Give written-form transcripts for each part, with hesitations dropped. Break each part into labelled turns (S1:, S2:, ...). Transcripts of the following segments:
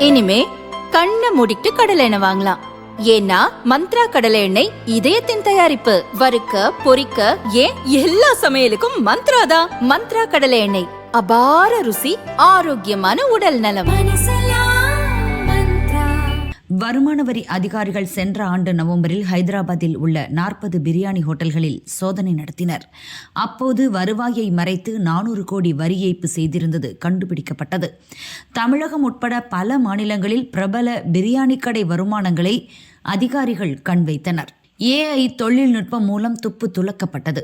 S1: இனிமே கண்ணை மூடிட்டு கடலை எண்ணெய் வாங்கலாம். ஏன்னா மந்த்ரா கடலை எண்ணெய் இதயத்தின் தயாரிப்பு. வறுக்க பொரிக்க ஏன் எல்லா சமையலுக்கும் மந்த்ரா தான். மந்த்ரா கடலை எண்ணெய், அபார ருசி, ஆரோக்கியமான உடல் நலம்.
S2: வருமான வரி அதிகாரிகள் சென்ற ஆண்டு நவம்பரில் ஹைதராபாத்தில் உள்ள 40 பிரியாணி ஹோட்டல்களில் சோதனை நடத்தினர். அப்போது வருவாயை மறைத்து 400 கோடி வரி ஏய்ப்பு செய்திருந்தது கண்டுபிடிக்கப்பட்டது. தமிழகம் உட்பட பல மாநிலங்களில் பிரபல பிரியாணி கடை வருமானங்களை அதிகாரிகள் கண் வைத்தனர். AI தொழில்நுட்பம் மூலம் துப்பு துலக்கப்பட்டது.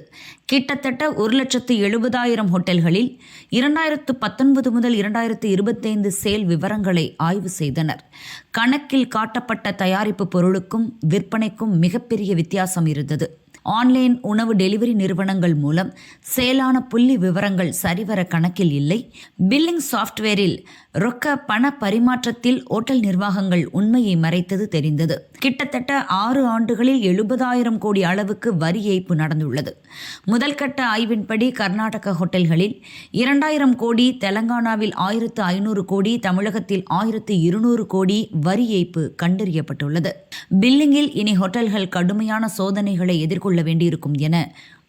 S2: கிட்டத்தட்ட 1,70,000 ஹோட்டல்களில் 2019 முதல் 2025 சேல் விவரங்களை ஆய்வு செய்தனர். கணக்கில் காட்டப்பட்ட தயாரிப்பு பொருளுக்கும் விற்பனைக்கும் மிகப்பெரிய வித்தியாசம் இருந்தது. ஆன்லைன் உணவு டெலிவரி நிறுவனங்கள் மூலம் சேலான புள்ளி விவரங்கள் சரிவர கணக்கில் இல்லை. பில்லிங் சாஃப்ட்வேரில் ரொக்க பண பரிமாற்றத்தில் ஓட்டல் நிர்வாகங்கள் உண்மையை மறைத்தது தெரிந்தது. கிட்டத்தட்ட 6 ஆண்டுகளில் 70,000 கோடி அளவுக்கு வரி ஏய்ப்பு நடந்துள்ளது. முதல் கட்ட ஆய்வின்படி கர்நாடக ஹோட்டல்களில் 2,000 கோடி, தெலங்கானாவில் 1,500 கோடி, தமிழகத்தில் 1,200 கோடி வரி ஏய்ப்பு கண்டறியப்பட்டுள்ளது. பில்லிங்கில் இனி ஹோட்டல்கள் கடுமையான சோதனைகளை எதிர்கொள்ள வேண்டியிருக்கும் என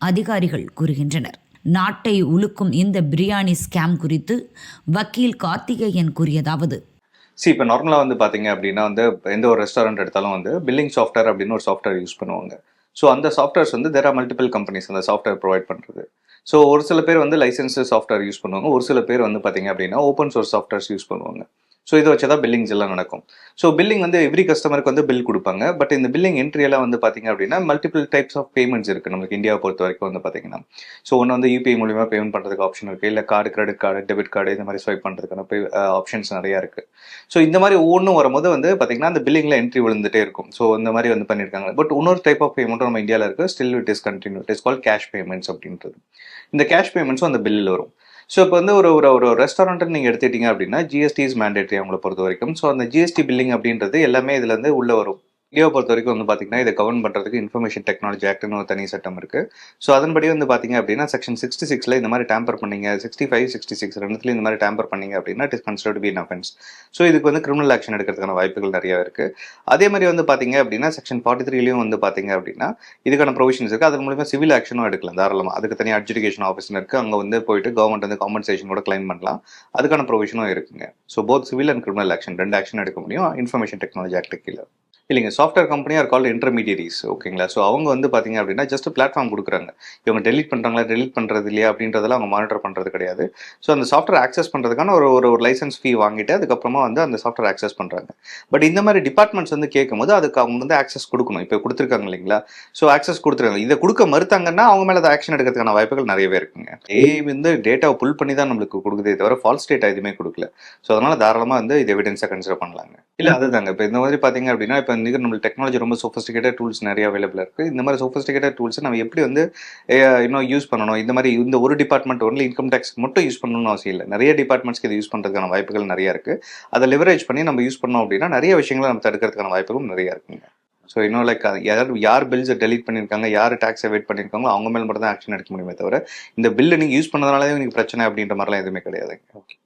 S2: அதிகாரிகள் கூறுகின்றனர். நாட்டை உலுக்கும் இந்த பிரியாணி ஸ்கேம் குறித்து வக்கீல் கார்த்திகேயன் கூறியதாவது:
S3: இப்போ நார்மலாக வந்து பார்த்தீங்க அப்படின்னா வந்து எந்த ஒரு ரெஸ்டாரண்ட் எடுத்தாலும் வந்து பில்லிங் சாஃப்ட்வேர் அப்படின்னு ஒரு சாஃப்ட்வேர் யூஸ் பண்ணுவாங்க. ஸோ அந்த சாஃப்ட்வேர்ஸ் வந்து தேர் ஆர் மல்டிபிள் கம்பெனிஸ் அந்த சாஃப்ட்வேர் ப்ரொவைட் பண்ணுறது. ஸோ ஒரு சில பேர் வந்து லைசன்ஸ்டு சாஃப்ட்வேர் யூஸ் பண்ணுவாங்க, ஒரு சில பேர் வந்து பார்த்தீங்க அப்படின்னா ஓப்பன் சோர்ஸ் சாஃப்ட்வேர்ஸ் யூஸ் பண்ணுவாங்க. ஸோ இதை வச்சு தான் பில்லிங்ஸ் எல்லாம் நடக்கும். ஸோ பில்லிங் வந்து எவ்ரி கஸ்டமருக்கு வந்து பில் கொடுப்பாங்க. பட் இந்த பில்லிங் என்ட்ரியெல்லாம் வந்து பார்த்தீங்க அப்படின்னா மல்டிபிள் டைப்ஸ் ஆஃப் பேமெண்ட்ஸ் இருக்குது நமக்கு இந்தியாவை பொறுத்த வரைக்கும் வந்து பார்த்தீங்கன்னா. ஸோ ஒன்று வந்து UPI மூலியமாக பேமெண்ட் பண்ணுறதுக்கு ஆப்ஷன் இருக்குது, இல்லை card, credit card, debit card இந்த மாதிரி ஸ்வைப் பண்ணுறதுக்கான ஆப்ஷன்ஸ் நிறையா இருக்குது. ஸோ இந்த மாதிரி ஒவ்வொன்றும் வரும்போது வந்து பார்த்தீங்கன்னா அந்த பில்லிங்கில் என்ட்ரி விழுந்துட்டே இருக்கும். ஸோ இந்த மாதிரி வந்து பண்ணியிருக்காங்க. பட் இன்னொரு டைப் ஆஃப் பேமெண்ட்டும் நம்ம இந்தியாவில் இருக்குது, still it is continue. It is call cash payments அப்படின்றது. இந்த கேஷ் பேமெண்ட்ஸும் அந்த பில்லில் வரும். ஸோ இப்போ வந்து ஒரு ரெஸ்டாரண்ட்டுன்னு நீங்கள் எடுத்துக்கிட்டீங்க அப்படின்னா GST இஸ் மேண்டேட்ரி அவங்கள பொறுத்த வரைக்கும். ஸோ அந்த GST பில்லிங் அப்படின்றது எல்லாமே இதில் வந்து உள்ளே வரும். இந்தியாவை பொறுத்த வரைக்கும் வந்து பார்த்தீங்கன்னா இதை கவர்ன் பண்ணுறதுக்கு இன்ஃபர்மேஷன் டெக்னாலஜி ஆக்ட்னு ஒரு தனி சட்டம் இருக்குது. ஸோ அதன்படி வந்து பார்த்தீங்க அப்படின்னா செக்ஷன் 66 இந்த மாதிரி டேம்பர் பண்ணீங்க, 65, 66 ரெண்டுத்துலையும் இந்த மாதிரி டேம்பர் பண்ணீங்க அப்படின்னா it is considered to be an offence. So இதுக்கு வந்து கிரிமினல் ஆக்ஷன் எடுக்கிறதுக்கான வாய்ப்புகள் நிறையா இருக்குது. அதே மாதிரி வந்து பார்த்தீங்க அப்படின்னா செக்ஷன் 43லையும் வந்து பார்த்தீங்க அப்படின்னா இதுக்கான ப்ரொவிஷன்ஸ் இருக்குது. அதன் மூலமாக சிவில் ஆக்ஷனும் எடுக்கலாம் தாராளமாக. அதுக்கு தனியாக அட்ஜுடிகேஷன் ஆஃபீஸர் இருக்குது, அங்கே வந்து போயிட்டு கவர்மெண்ட் வந்து காம்பன்சேஷன் கூட கிளைம் பண்ணலாம். அதுக்கான ப்ரொவிஷனும் இருக்குங்க. So both civil and criminal action 2 action எடுக்க முடியும் இன்ஃபர்மேஷன் டெக்னாலஜி ஆக்ட் கீழே. இல்லைங்க, software company are called intermediaries. ஓகேங்களா? ஸோ அவங்க வந்து பார்த்தீங்க அப்படின்னா ஜஸ்ட் பிளாட்ஃபார்ம் கொடுக்குறாங்க. இவங்க டெலிட் பண்ணுறாங்களா, டெலிட் பண்ணுறது இல்லையா அப்படின்றதெல்லாம் அவங்க மானிட்டர் பண்ணுறது கிடையாது. ஸோ அந்த சாஃப்ட்வேர் ஆக்சஸ் பண்ணுறதுக்கான ஒரு லைசன்ஸ் ஃபீ வாங்கிட்டு அதுக்கப்புறமா வந்து அந்த சாஃப்ட்வேர் ஆக்சஸ் பண்ணுறாங்க. பட் இந்த மாதிரி டிபார்ட்மெண்ட்ஸ் வந்து கேட்கும்போது அதுக்கு அவங்க வந்து ஆக்சஸ் கொடுக்கணும். இப்போ கொடுத்துருக்காங்க இல்லைங்களா? ஸோ ஆக்சஸ் கொடுத்துருக்காங்க. இதை கொடுக்க மறுத்தாங்கன்னா அவங்க மேலே அதை ஆக்ஷன் எடுக்கிறதுக்கான வாய்ப்புகள் நிறையவே இருக்குங்க. வந்து டேட்டாவை புல் பண்ணி தான் நம்மளுக்கு கொடுக்குதே தவிர ஃபால்ஸ் டேட்டா எதுவுமே கொடுக்கல. ஸோ அதனால தாராளமாக வந்து இது எவிடன்ஸாக கன்சிடர் பண்ணலாங்க. இல்லை அதுதாங்க, இப்போ இந்த மாதிரி பார்த்தீங்க அப்படின்னா இப்போ நம்மளுக்கு டெக்னாலஜி ரொம்ப சோஃபிஸ்டிகேட்டட் டூல்ஸ் நிறைய அவைலபிளாக இருக்குது. இந்த மாதிரி சோஃபிஸ்டிகேட்டட் டூல்ஸை நம்ம எப்படி வந்து இன்னும் யூஸ் பண்ணணும், இந்த மாதிரி இந்த ஒரு டிபார்ட்மெண்ட் ஒன்லி இன்கம் டேக்ஸ் மட்டும் யூஸ் பண்ணணும்னு அவசியம் இல்லை. நிறைய டிபார்ட்மெண்ட்ஸ்க்கு இது யூஸ் பண்ணுறதுக்கான வாய்ப்புகள் நிறையா இருக்குது. அதை லிவரேஜ் பண்ணி நம்ம யூஸ் பண்ணோம் அப்படின்னா நிறைய விஷயங்களை நம்ம தடுக்கிறதுக்கான வாய்ப்புகளும் நிறையா இருக்குங்க. ஸோ இன்னும் லைக் யார் பில்ஸை டெலிட் பண்ணியிருக்காங்க, யார் டேக்ஸ் அவாய்ட் பண்ணியிருக்காங்களோ அவங்க மேலே மட்டும் தான் ஆக்ஷன் எடுக்க முடியுமே தவிர இந்த பில்லை நீங்கள் யூஸ் பண்ணதுனாலே உங்களுக்கு பிரச்சனை அப்படின்ற மாதிரிலாம் எதுவுமே கிடையாதுங்க. ஓகே.